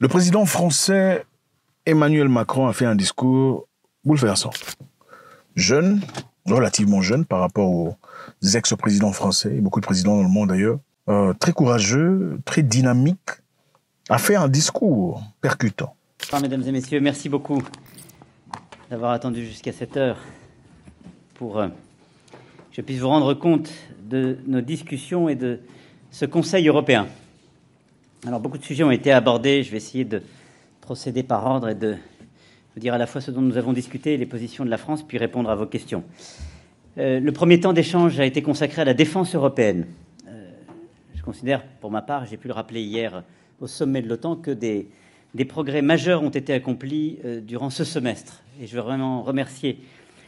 Le président français Emmanuel Macron a fait un discours bouleversant. Jeune, relativement jeune par rapport aux ex-présidents français, et beaucoup de présidents dans le monde d'ailleurs, très courageux, très dynamique, a fait un discours percutant. Mesdames et messieurs, merci beaucoup d'avoir attendu jusqu'à cette heure pour que je puisse vous rendre compte de nos discussions et de ce Conseil européen. Alors, beaucoup de sujets ont été abordés. Je vais essayer de procéder par ordre et de vous dire à la fois ce dont nous avons discuté et les positions de la France, puis répondre à vos questions. Le premier temps d'échange a été consacré à la défense européenne. Je considère, pour ma part, j'ai pu le rappeler hier au sommet de l'OTAN, que des progrès majeurs ont été accomplis durant ce semestre. Et je veux vraiment remercier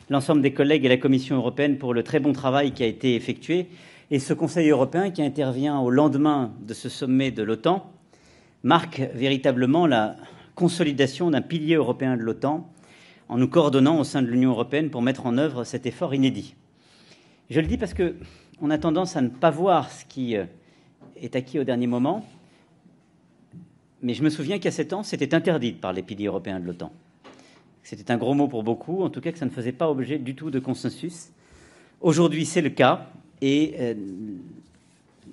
l'ensemble des collègues et la Commission européenne pour le très bon travail qui a été effectué. Et ce Conseil européen qui intervient au lendemain de ce sommet de l'OTAN marque véritablement la consolidation d'un pilier européen de l'OTAN en nous coordonnant au sein de l'Union européenne pour mettre en œuvre cet effort inédit. Je le dis parce qu'on a tendance à ne pas voir ce qui est acquis au dernier moment, mais je me souviens qu'à 7 ans, c'était interdit par les piliers européens de l'OTAN. C'était un gros mot pour beaucoup, en tout cas que ça ne faisait pas objet du tout de consensus. Aujourd'hui, c'est le cas, et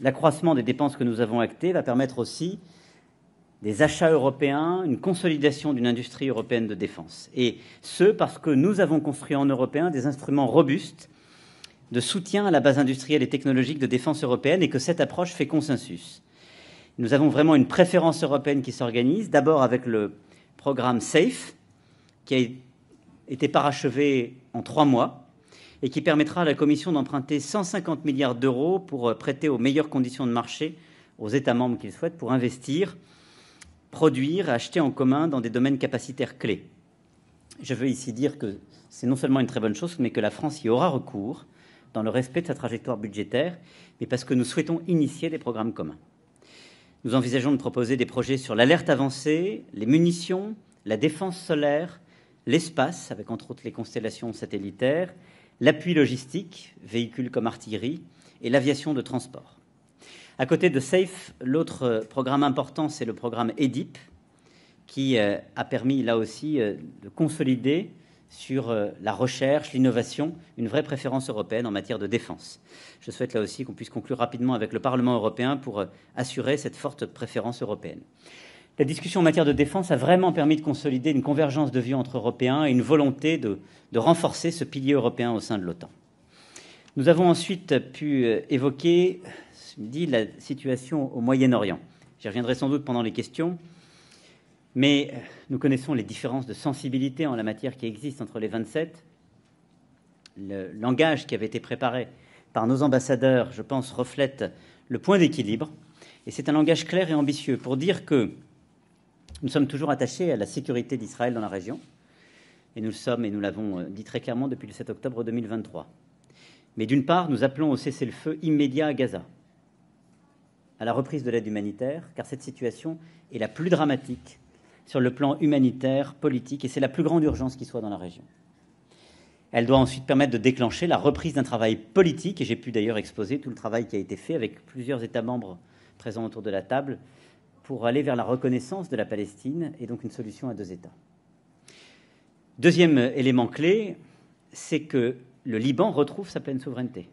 l'accroissement des dépenses que nous avons actées va permettre aussi des achats européens, une consolidation d'une industrie européenne de défense. Et ce, parce que nous avons construit en Européens des instruments robustes de soutien à la base industrielle et technologique de défense européenne et que cette approche fait consensus. Nous avons vraiment une préférence européenne qui s'organise, d'abord avec le programme SAFE, qui a été parachevé en 3 mois et qui permettra à la Commission d'emprunter 150 milliards d'euros pour prêter aux meilleures conditions de marché aux États membres qu'ils souhaitent pour investir, produire, acheter en commun dans des domaines capacitaires clés. Je veux ici dire que c'est non seulement une très bonne chose, mais que la France y aura recours dans le respect de sa trajectoire budgétaire, mais parce que nous souhaitons initier des programmes communs. Nous envisageons de proposer des projets sur l'alerte avancée, les munitions, la défense solaire, l'espace, avec entre autres les constellations satellitaires, l'appui logistique, véhicules comme artillerie, et l'aviation de transport. À côté de SAFE, l'autre programme important, c'est le programme EDIP, qui a permis là aussi de consolider sur la recherche, l'innovation, une vraie préférence européenne en matière de défense. Je souhaite là aussi qu'on puisse conclure rapidement avec le Parlement européen pour assurer cette forte préférence européenne. La discussion en matière de défense a vraiment permis de consolider une convergence de vues entre Européens et une volonté de renforcer ce pilier européen au sein de l'OTAN. Nous avons ensuite pu évoquer la situation au Moyen-Orient. J'y reviendrai sans doute pendant les questions, mais nous connaissons les différences de sensibilité en la matière qui existent entre les 27. Le langage qui avait été préparé par nos ambassadeurs, je pense, reflète le point d'équilibre. Et c'est un langage clair et ambitieux pour dire que nous sommes toujours attachés à la sécurité d'Israël dans la région. Et nous le sommes, et nous l'avons dit très clairement depuis le 7 octobre 2023. Mais d'une part, nous appelons au cessez-le-feu immédiat à Gaza, à la reprise de l'aide humanitaire, car cette situation est la plus dramatique sur le plan humanitaire, politique, et c'est la plus grande urgence qui soit dans la région. Elle doit ensuite permettre de déclencher la reprise d'un travail politique, et j'ai pu d'ailleurs exposer tout le travail qui a été fait avec plusieurs États membres présents autour de la table pour aller vers la reconnaissance de la Palestine et donc une solution à 2 États. Deuxième élément clé, c'est que le Liban retrouve sa pleine souveraineté.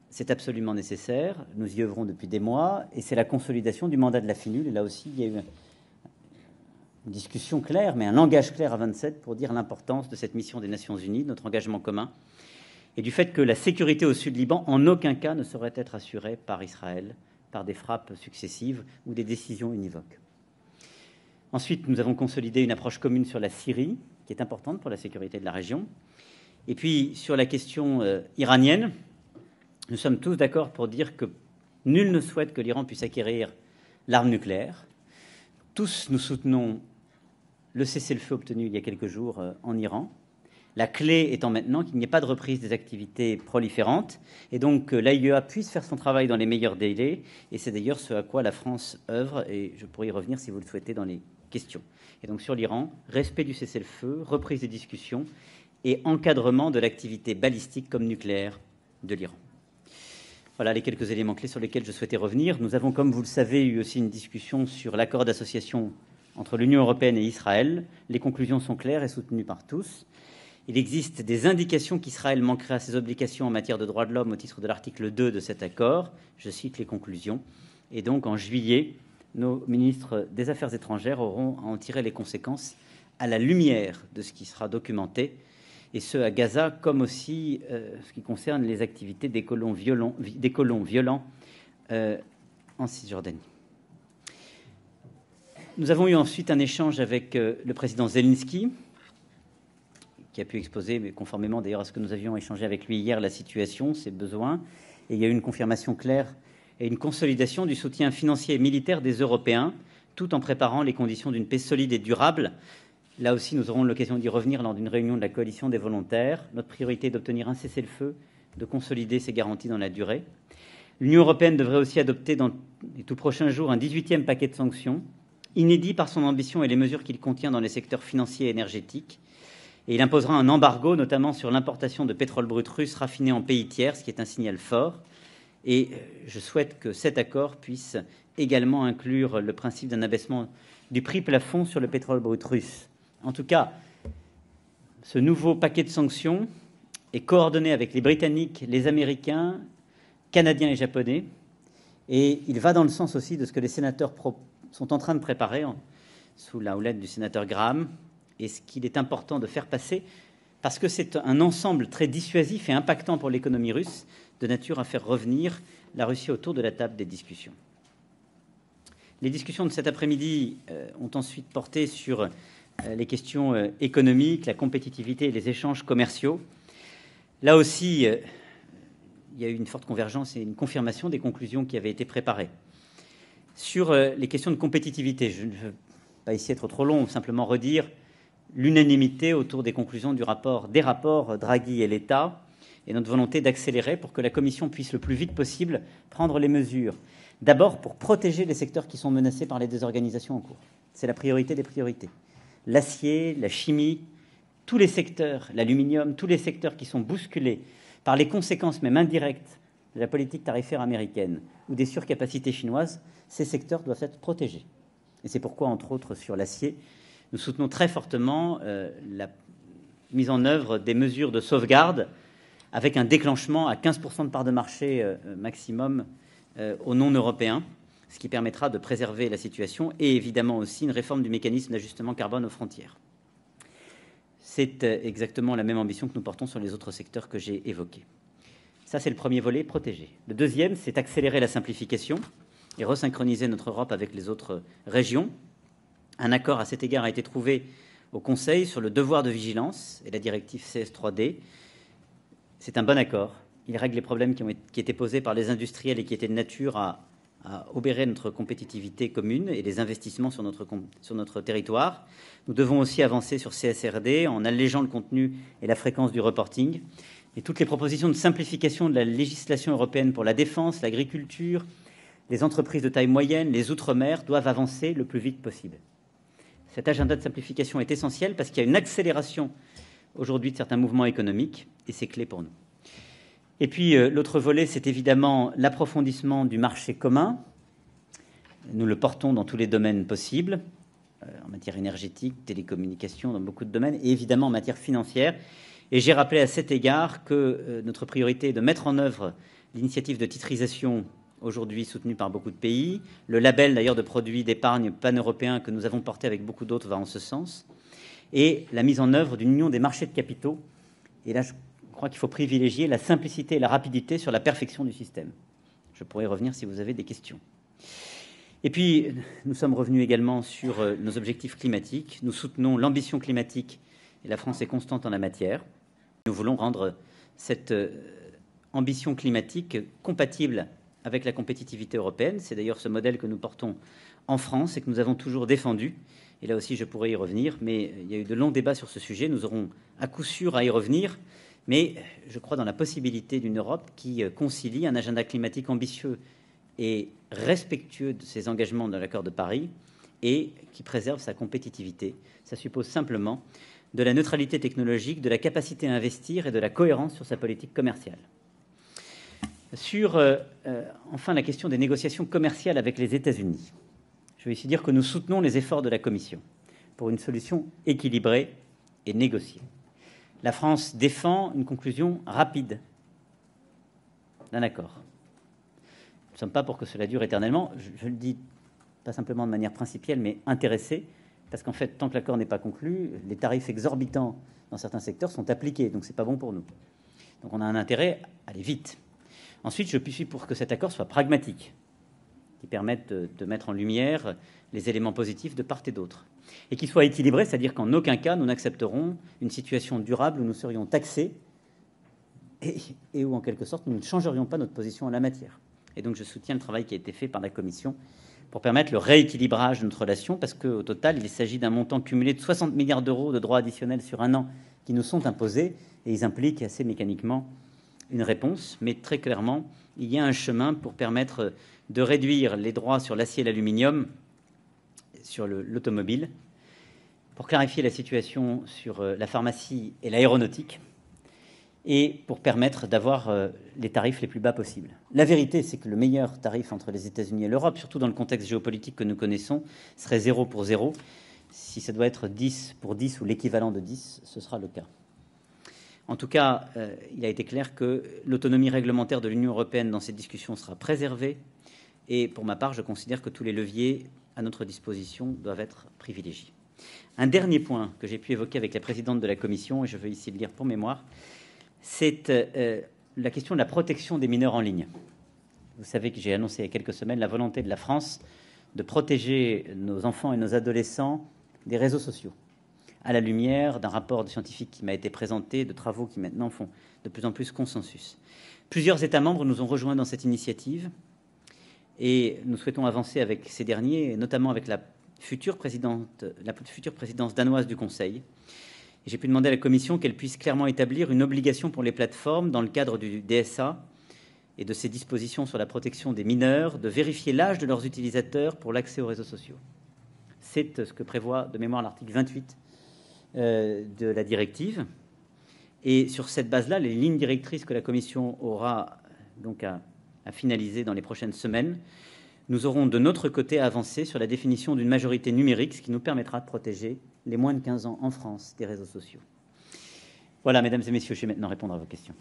C'est absolument nécessaire, nous y œuvrons depuis des mois, et c'est la consolidation du mandat de la FINUL. Et là aussi, il y a eu une discussion claire, mais un langage clair à 27 pour dire l'importance de cette mission des Nations Unies, notre engagement commun, et du fait que la sécurité au sud Liban, en aucun cas, ne saurait être assurée par Israël, par des frappes successives ou des décisions univoques. Ensuite, nous avons consolidé une approche commune sur la Syrie, qui est importante pour la sécurité de la région. Et puis, sur la question iranienne, nous sommes tous d'accord pour dire que nul ne souhaite que l'Iran puisse acquérir l'arme nucléaire. Tous nous soutenons le cessez-le-feu obtenu il y a quelques jours en Iran. La clé étant maintenant qu'il n'y ait pas de reprise des activités proliférantes et donc que l'AIEA puisse faire son travail dans les meilleurs délais. Et c'est d'ailleurs ce à quoi la France œuvre et je pourrais y revenir si vous le souhaitez dans les questions. Et donc sur l'Iran, respect du cessez-le-feu, reprise des discussions et encadrement de l'activité balistique comme nucléaire de l'Iran. Voilà les quelques éléments clés sur lesquels je souhaitais revenir. Nous avons, comme vous le savez, eu aussi une discussion sur l'accord d'association entre l'Union européenne et Israël. Les conclusions sont claires et soutenues par tous. Il existe des indications qu'Israël manquerait à ses obligations en matière de droits de l'homme au titre de l'article 2 de cet accord. Je cite les conclusions. Et donc, en juillet, nos ministres des Affaires étrangères auront à en tirer les conséquences à la lumière de ce qui sera documenté, et ce à Gaza, comme aussi ce qui concerne les activités des colons violents en Cisjordanie. Nous avons eu ensuite un échange avec le président Zelensky, qui a pu exposer, mais conformément d'ailleurs à ce que nous avions échangé avec lui hier, la situation, ses besoins. Et il y a eu une confirmation claire et une consolidation du soutien financier et militaire des Européens, tout en préparant les conditions d'une paix solide et durable. Là aussi, nous aurons l'occasion d'y revenir lors d'une réunion de la coalition des volontaires. Notre priorité est d'obtenir un cessez-le-feu, de consolider ces garanties dans la durée. L'Union européenne devrait aussi adopter dans les tout prochains jours un 18e paquet de sanctions, inédit par son ambition et les mesures qu'il contient dans les secteurs financiers et énergétiques. Et il imposera un embargo, notamment sur l'importation de pétrole brut russe raffiné en pays tiers, ce qui est un signal fort. Et je souhaite que cet accord puisse également inclure le principe d'un abaissement du prix plafond sur le pétrole brut russe. En tout cas, ce nouveau paquet de sanctions est coordonné avec les Britanniques, les Américains, Canadiens et Japonais. Et il va dans le sens aussi de ce que les sénateurs sont en train de préparer sous la houlette du sénateur Graham, et ce qu'il est important de faire passer, parce que c'est un ensemble très dissuasif et impactant pour l'économie russe, de nature à faire revenir la Russie autour de la table des discussions. Les discussions de cet après-midi ont ensuite porté sur les questions économiques, la compétitivité et les échanges commerciaux. Là aussi, il y a eu une forte convergence et une confirmation des conclusions qui avaient été préparées. Sur les questions de compétitivité, je ne veux pas ici être trop long, simplement redire l'unanimité autour des conclusions des rapports Draghi et l'État, et notre volonté d'accélérer pour que la Commission puisse le plus vite possible prendre les mesures. D'abord, pour protéger les secteurs qui sont menacés par les désorganisations en cours. C'est la priorité des priorités. L'acier, la chimie, tous les secteurs, l'aluminium, tous les secteurs qui sont bousculés par les conséquences même indirectes de la politique tarifaire américaine ou des surcapacités chinoises, ces secteurs doivent être protégés. Et c'est pourquoi, entre autres, sur l'acier, nous soutenons très fortement la mise en œuvre des mesures de sauvegarde avec un déclenchement à 15% de part de marché maximum aux non-européens, ce qui permettra de préserver la situation et évidemment aussi une réforme du mécanisme d'ajustement carbone aux frontières. C'est exactement la même ambition que nous portons sur les autres secteurs que j'ai évoqués. Ça, c'est le premier volet, protéger. Le deuxième, c'est accélérer la simplification et resynchroniser notre Europe avec les autres régions. Un accord à cet égard a été trouvé au Conseil sur le devoir de vigilance et la directive CS3D. C'est un bon accord. Il règle les problèmes qui étaient posés par les industriels et qui étaient de nature à obérer notre compétitivité commune et les investissements sur notre territoire. Nous devons aussi avancer sur CSRD en allégeant le contenu et la fréquence du reporting. Et toutes les propositions de simplification de la législation européenne pour la défense, l'agriculture, les entreprises de taille moyenne, les outre-mer doivent avancer le plus vite possible. Cet agenda de simplification est essentiel parce qu'il y a une accélération aujourd'hui de certains mouvements économiques et c'est clé pour nous. Et puis l'autre volet, c'est évidemment l'approfondissement du marché commun. Nous le portons dans tous les domaines possibles, en matière énergétique, télécommunications, dans beaucoup de domaines, et évidemment en matière financière. Et j'ai rappelé à cet égard que notre priorité est de mettre en œuvre l'initiative de titrisation aujourd'hui soutenue par beaucoup de pays. Le label d'ailleurs de produits d'épargne pan-européen que nous avons porté avec beaucoup d'autres va en ce sens. Et la mise en œuvre d'une union des marchés de capitaux. Et là, je crois qu'il faut privilégier la simplicité et la rapidité sur la perfection du système. Je pourrais y revenir si vous avez des questions. Et puis, nous sommes revenus également sur nos objectifs climatiques. Nous soutenons l'ambition climatique et la France est constante en la matière. Nous voulons rendre cette ambition climatique compatible avec la compétitivité européenne. C'est d'ailleurs ce modèle que nous portons en France et que nous avons toujours défendu. Et là aussi, je pourrais y revenir, mais il y a eu de longs débats sur ce sujet. Nous aurons à coup sûr à y revenir, mais je crois dans la possibilité d'une Europe qui concilie un agenda climatique ambitieux et respectueux de ses engagements dans l'accord de Paris et qui préserve sa compétitivité. Ça suppose simplement de la neutralité technologique, de la capacité à investir et de la cohérence sur sa politique commerciale. Sur, enfin, la question des négociations commerciales avec les États-Unis, je vais ici dire que nous soutenons les efforts de la Commission pour une solution équilibrée et négociée. La France défend une conclusion rapide d'un accord. Nous ne sommes pas pour que cela dure éternellement. Je le dis pas simplement de manière principielle, mais intéressée, parce qu'en fait, tant que l'accord n'est pas conclu, les tarifs exorbitants dans certains secteurs sont appliqués, donc ce n'est pas bon pour nous. Donc on a un intérêt à aller vite. Ensuite, je suis pour que cet accord soit pragmatique, qui permette de mettre en lumière les éléments positifs de part et d'autre, et qui soit équilibré, c'est-à-dire qu'en aucun cas nous n'accepterons une situation durable où nous serions taxés et où, en quelque sorte, nous ne changerions pas notre position en la matière. Et donc je soutiens le travail qui a été fait par la Commission pour permettre le rééquilibrage de notre relation, parce qu'au total, il s'agit d'un montant cumulé de 60 milliards d'euros de droits additionnels sur un an qui nous sont imposés, et ils impliquent assez mécaniquement une réponse. Mais très clairement, il y a un chemin pour permettre de réduire les droits sur l'acier et l'aluminium, sur l'automobile, pour clarifier la situation sur la pharmacie et l'aéronautique, et pour permettre d'avoir les tarifs les plus bas possibles. La vérité, c'est que le meilleur tarif entre les États-Unis et l'Europe, surtout dans le contexte géopolitique que nous connaissons, serait 0 pour 0. Si ça doit être 10 pour 10 ou l'équivalent de 10, ce sera le cas. En tout cas, il a été clair que l'autonomie réglementaire de l'Union européenne dans ces discussions sera préservée. Et pour ma part, je considère que tous les leviers à notre disposition doivent être privilégiés. Un dernier point que j'ai pu évoquer avec la présidente de la Commission, et je veux ici le dire pour mémoire, c'est la question de la protection des mineurs en ligne. Vous savez que j'ai annoncé il y a quelques semaines la volonté de la France de protéger nos enfants et nos adolescents des réseaux sociaux, à la lumière d'un rapport de scientifique qui m'a été présenté, de travaux qui maintenant font de plus en plus consensus. Plusieurs États membres nous ont rejoints dans cette initiative et nous souhaitons avancer avec ces derniers, notamment avec la future présidence danoise du Conseil. J'ai pu demander à la Commission qu'elle puisse clairement établir une obligation pour les plateformes dans le cadre du DSA et de ses dispositions sur la protection des mineurs de vérifier l'âge de leurs utilisateurs pour l'accès aux réseaux sociaux. C'est ce que prévoit de mémoire l'article 28 de la directive. Et sur cette base-là, les lignes directrices que la Commission aura donc à finaliser dans les prochaines semaines, nous aurons de notre côté à avancer sur la définition d'une majorité numérique, ce qui nous permettra de protéger les moins de 15 ans en France des réseaux sociaux. Voilà, mesdames et messieurs, je vais maintenant répondre à vos questions.